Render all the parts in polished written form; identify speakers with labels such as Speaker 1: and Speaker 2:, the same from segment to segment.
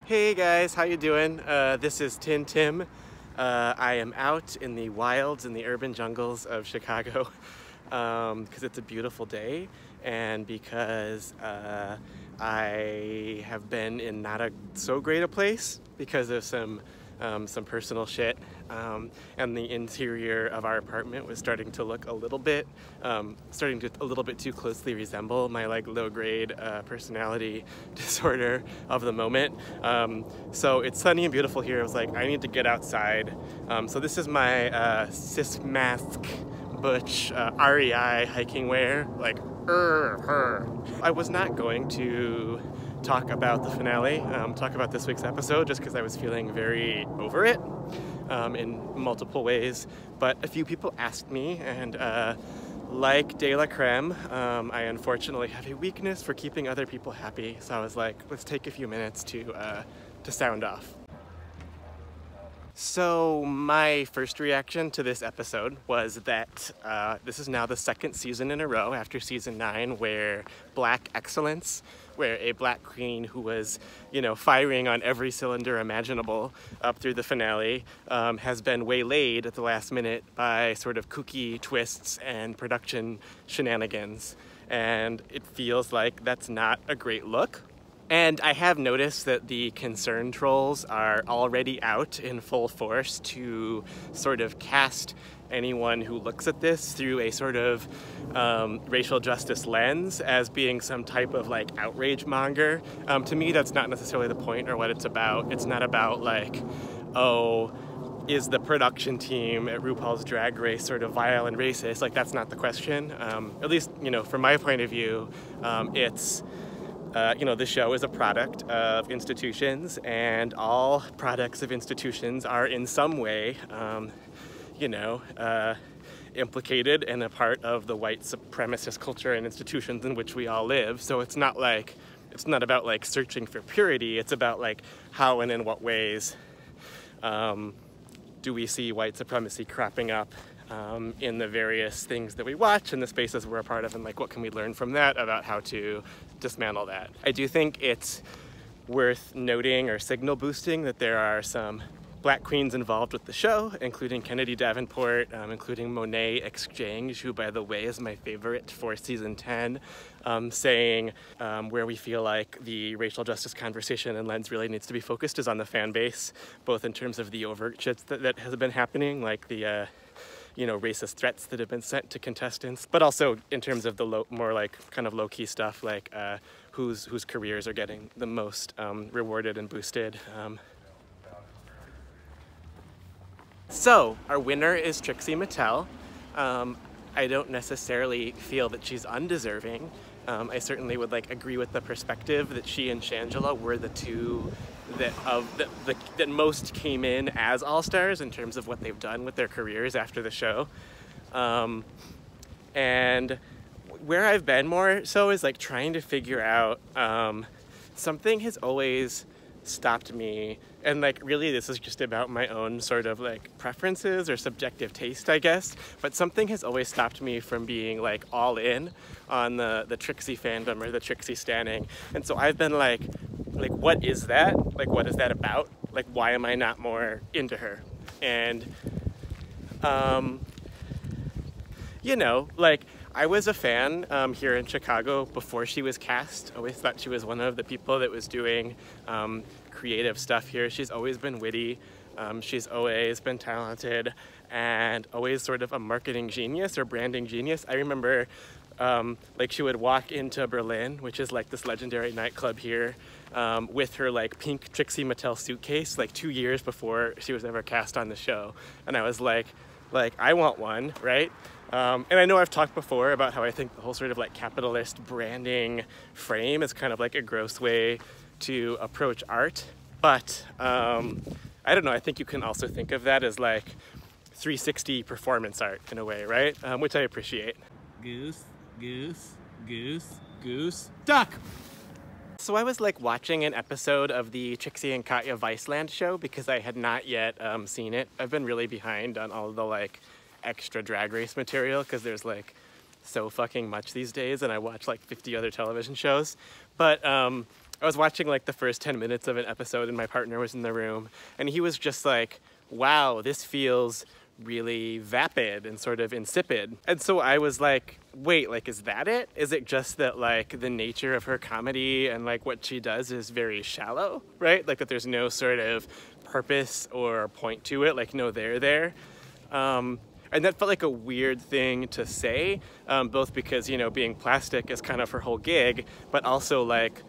Speaker 1: Hey guys, how you doing? This is Tin Tim. I am out in the wilds, in the urban jungles of Chicago because it's a beautiful day and because I have been in not a so great a place because of some personal shit, and the interior of our apartment was starting to look a little bit too closely resemble my like low-grade personality disorder of the moment. So it's sunny and beautiful here. I was like, I need to get outside. So this is my cis mask butch REI hiking wear, like I was not going to talk about the finale, talk about this week's episode, just because I was feeling very over it in multiple ways. But a few people asked me, and like De La Creme, I unfortunately have a weakness for keeping other people happy. So I was like, let's take a few minutes to sound off. So my first reaction to this episode was that this is now the second season in a row after season 9 where Black excellence, where a Black queen who was, firing on every cylinder imaginable up through the finale, has been waylaid at the last minute by sort of kooky twists and production shenanigans. And it feels like that's not a great look. And I have noticed that the concern trolls are already out in full force to sort of cast anyone who looks at this through a sort of racial justice lens as being some type of like outrage monger. To me, that's not necessarily the point or what it's about. It's not about like, oh, is the production team at RuPaul's Drag Race sort of vile and racist? Like, that's not the question. At least, from my point of view, it's the show is a product of institutions, and all products of institutions are in some way, implicated and a part of the white supremacist culture and institutions in which we all live. So it's not about like searching for purity. It's about like how and in what ways do we see white supremacy cropping up in the various things that we watch and the spaces we're a part of, and like what can we learn from that about how to dismantle that. I do think it's worth noting or signal boosting that there are some Black queens involved with the show, including Kennedy Davenport, including Monet Exchange, who by the way is my favorite for season 10, saying where we feel like the racial justice conversation and lens really needs to be focused is on the fan base, both in terms of the overt shit that has been happening, like the racist threats that have been sent to contestants, but also in terms of the more like kind of low-key stuff, like whose careers are getting the most rewarded and boosted. So our winner is Trixie Mattel. I don't necessarily feel that she's undeserving. I certainly would agree with the perspective that she and Shangela were the two that most came in as all-stars in terms of what they've done with their careers after the show. And where I've been more so is trying to figure out, something has always stopped me, and really this is just about my own sort of preferences or subjective taste, I guess, but something has always stopped me from being all in on the Trixie fandom or the Trixie standing. And so I've been what is that? What is that about? Why am I not more into her? And I was a fan here in Chicago before she was cast. I always thought she was one of the people that was doing creative stuff here. She's always been witty. She's always been talented and always sort of a marketing genius or branding genius. I remember she would walk into Berlin, which is this legendary nightclub here, with her pink Trixie Mattel suitcase 2 years before she was ever cast on the show. And I was like I want one, right? And I know I've talked before about how I think the whole sort of capitalist branding frame is kind of a gross way to approach art, but I don't know, I think you can also think of that as 360 performance art in a way, right? Which I appreciate. Goose, goose, goose, goose, duck! So I was watching an episode of the Trixie and Katya Viceland show because I had not yet seen it. I've been really behind on all the extra Drag Race material because there's so fucking much these days, and I watch 50 other television shows. But I I was watching like the first 10 minutes of an episode and my partner was in the room and he was just like, wow, this feels really vapid and sort of insipid. And so I was like, wait, like, is that it? Is it just that like the nature of her comedy and like what she does is very shallow, right? Like that there's no sort of purpose or point to it, like no there. And that felt like a weird thing to say, both because, you know, being plastic is kind of her whole gig, but also like,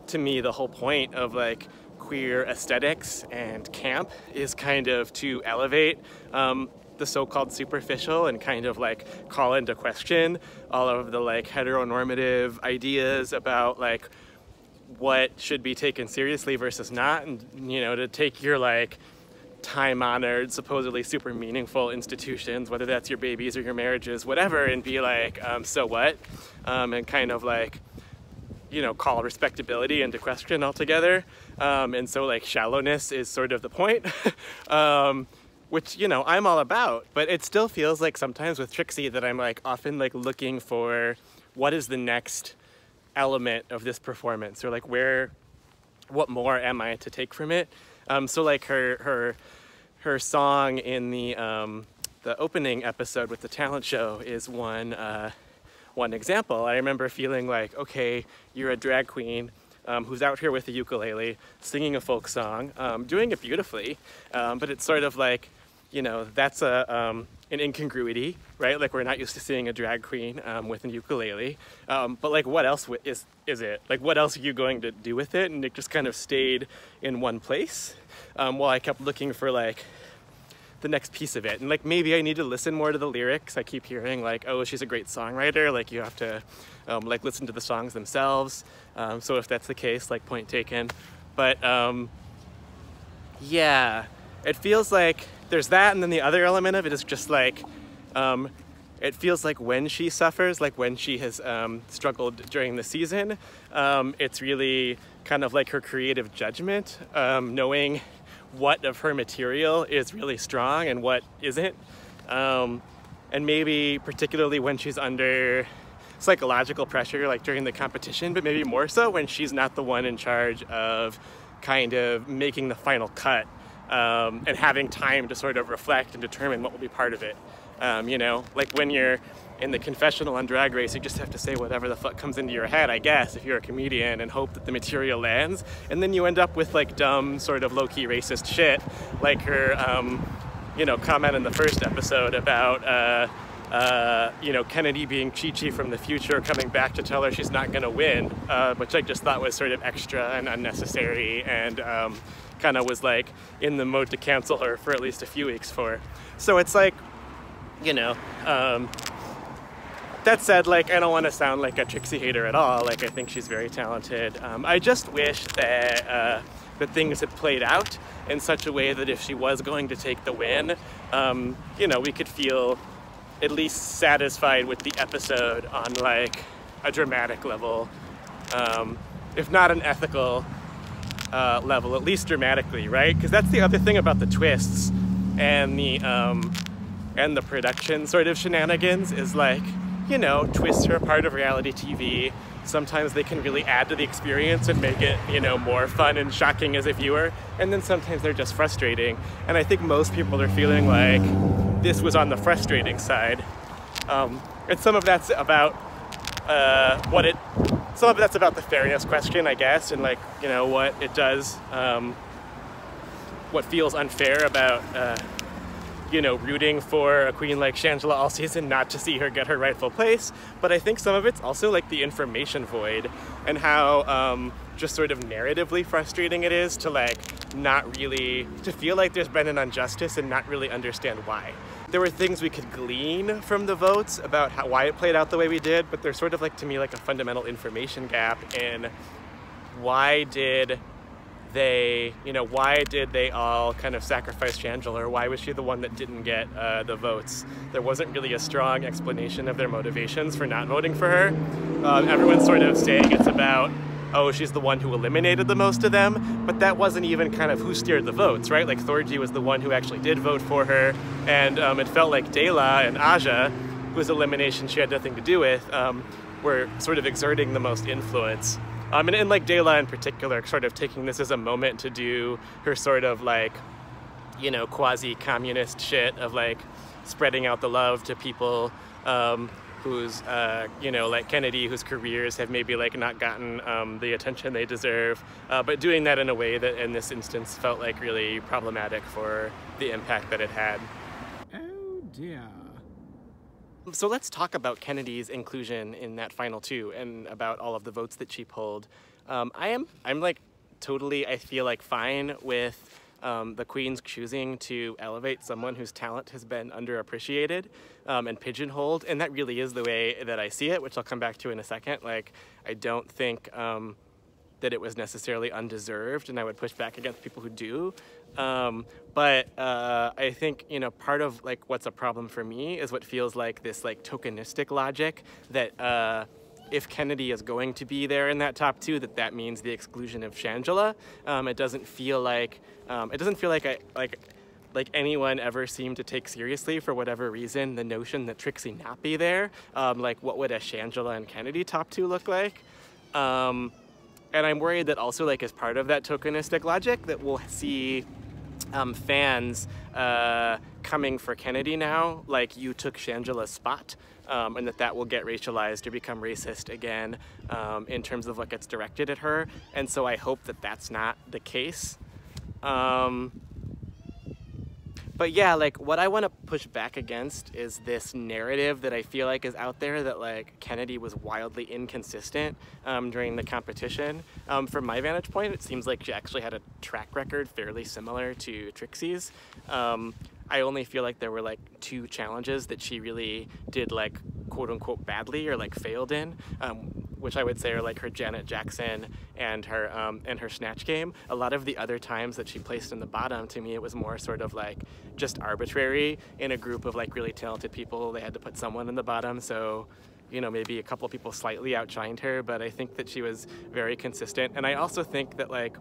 Speaker 1: to me, the whole point of like queer aesthetics and camp is kind of to elevate the so-called superficial and kind of like call into question all of the like heteronormative ideas about like what should be taken seriously versus not, and, you know, to take your like time-honored, supposedly super meaningful institutions, whether that's your babies or your marriages, whatever, and be like, so what? And kind of like, you know, call respectability into question altogether. And so like shallowness is sort of the point, which, you know, I'm all about, but it still feels like sometimes with Trixie that I'm like often like looking for what is the next element of this performance, or like what more am I to take from it? So like her song in the opening episode with the talent show is one example. I remember feeling like, okay, you're a drag queen who's out here with a ukulele, singing a folk song, doing it beautifully, but it's sort of like, you know, that's an incongruity, right? Like we're not used to seeing a drag queen with a ukulele, but like what else is it? Like what else are you going to do with it? And it just kind of stayed in one place while I kept looking for like the next piece of it. And like maybe I need to listen more to the lyrics. I keep hearing like, oh, she's a great songwriter, like you have to like listen to the songs themselves. So if that's the case, like point taken. But yeah, it feels like there's that, and then the other element of it is just like, it feels like when she suffers, like when she has struggled during the season, it's really kind of like her creative judgment, knowing what of her material is really strong and what isn't. And maybe particularly when she's under psychological pressure, like during the competition, but maybe more so when she's not the one in charge of kind of making the final cut. And having time to sort of reflect and determine what will be part of it. You know, like when you're in the confessional on Drag Race, you just have to say whatever the fuck comes into your head, I guess, if you're a comedian, and hope that the material lands. And then you end up with like dumb, sort of low-key racist shit, like her, you know, comment in the first episode about, you know, Kennedy being Chi-Chi from the future coming back to tell her she's not gonna win, which I just thought was sort of extra and unnecessary, and kind of was like in the mode to cancel her for at least a few weeks for. So it's like, you know, that said, like, I don't want to sound like a Trixie hater at all. Like, I think she's very talented. I just wish that that things had played out in such a way that if she was going to take the win, you know, we could feel at least satisfied with the episode on like a dramatic level, if not an ethical level, at least dramatically, right? Because that's the other thing about the twists and the production sort of shenanigans is like, you know, twists are a part of reality TV. Sometimes they can really add to the experience and make it, you know, more fun and shocking as a viewer. And then sometimes they're just frustrating. And I think most people are feeling like this was on the frustrating side. And some of that's about some of that's about the fairness question, I guess, and like, you know, what it does, what feels unfair about, you know, rooting for a queen like Shangela all season, not to see her get her rightful place. But I think some of it's also like the information void and how just sort of narratively frustrating it is to like not really, to feel like there's been an injustice and not really understand why. There were things we could glean from the votes about why it played out the way we did, but there's sort of like, to me, like a fundamental information gap in why did they, you know, why did they all kind of sacrifice Shangela, or why was she the one that didn't get the votes? There wasn't really a strong explanation of their motivations for not voting for her. Everyone's sort of saying it's about, oh, she's the one who eliminated the most of them, but that wasn't even kind of who steered the votes, right? Like Thorgy was the one who actually did vote for her, and it felt like Dela and Aja, whose elimination she had nothing to do with, were sort of exerting the most influence. And like Dayla in particular, sort of taking this as a moment to do her sort of like, you know, quasi-communist shit of like spreading out the love to people whose, you know, like Kennedy, whose careers have maybe like not gotten the attention they deserve, but doing that in a way that in this instance felt like really problematic for the impact that it had.
Speaker 2: Oh dear.
Speaker 1: So let's talk about Kennedy's inclusion in that final two and about all of the votes that she pulled. I'm like totally, I feel like fine with the Queen's choosing to elevate someone whose talent has been underappreciated and pigeonholed, and that really is the way that I see it, which I'll come back to in a second. Like, I don't think that it was necessarily undeserved, and I would push back against people who do. But I think, you know, part of like what's a problem for me is what feels like this like tokenistic logic that if Kennedy is going to be there in that top two, that means the exclusion of Shangela. It doesn't feel like like anyone ever seemed to take seriously, for whatever reason, the notion that Trixie not be there. Like, what would a Shangela and Kennedy top two look like? And I'm worried that also, like, as part of that tokenistic logic, that we'll see fans coming for Kennedy now, like you took Shangela's spot, and that will get racialized or become racist again in terms of what gets directed at her. And so I hope that that's not the case. But yeah, like what I want to push back against is this narrative that I feel like is out there that like Kennedy was wildly inconsistent during the competition. From my vantage point, it seems like she actually had a track record fairly similar to Trixie's. I only feel like there were like 2 challenges that she really did like quote unquote badly or like failed in, which I would say are like her Janet Jackson and her Snatch Game. A lot of the other times that she placed in the bottom, to me it was more sort of like just arbitrary in a group of like really talented people. They had to put someone in the bottom, so you know, maybe a couple people slightly outshined her, but I think that she was very consistent. And I also think that like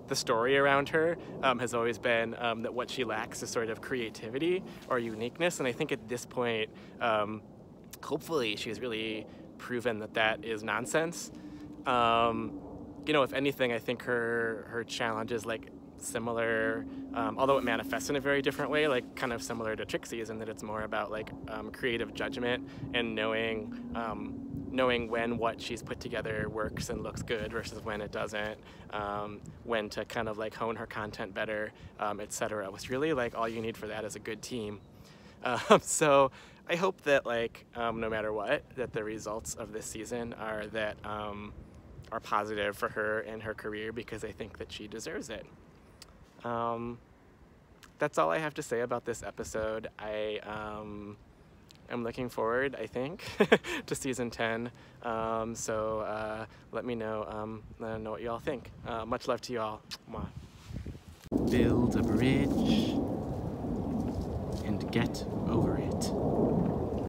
Speaker 1: the story around her has always been that what she lacks is sort of creativity or uniqueness, and I think at this point hopefully she's really proven that that is nonsense. You know, if anything, I think her challenge is like similar, although it manifests in a very different way, like kind of similar to Trixie's, in that it's more about like creative judgment and knowing when what she's put together works and looks good versus when it doesn't, when to kind of like hone her content better, etc. It's really like all you need for that is a good team. So I hope that like no matter what, that the results of this season are that are positive for her and her career, because I think that she deserves it. That's all I have to say about this episode. I am looking forward, I think, to season 10. So let me know what you all think. Much love to you all. Mwah.
Speaker 2: Build a bridge and get over it.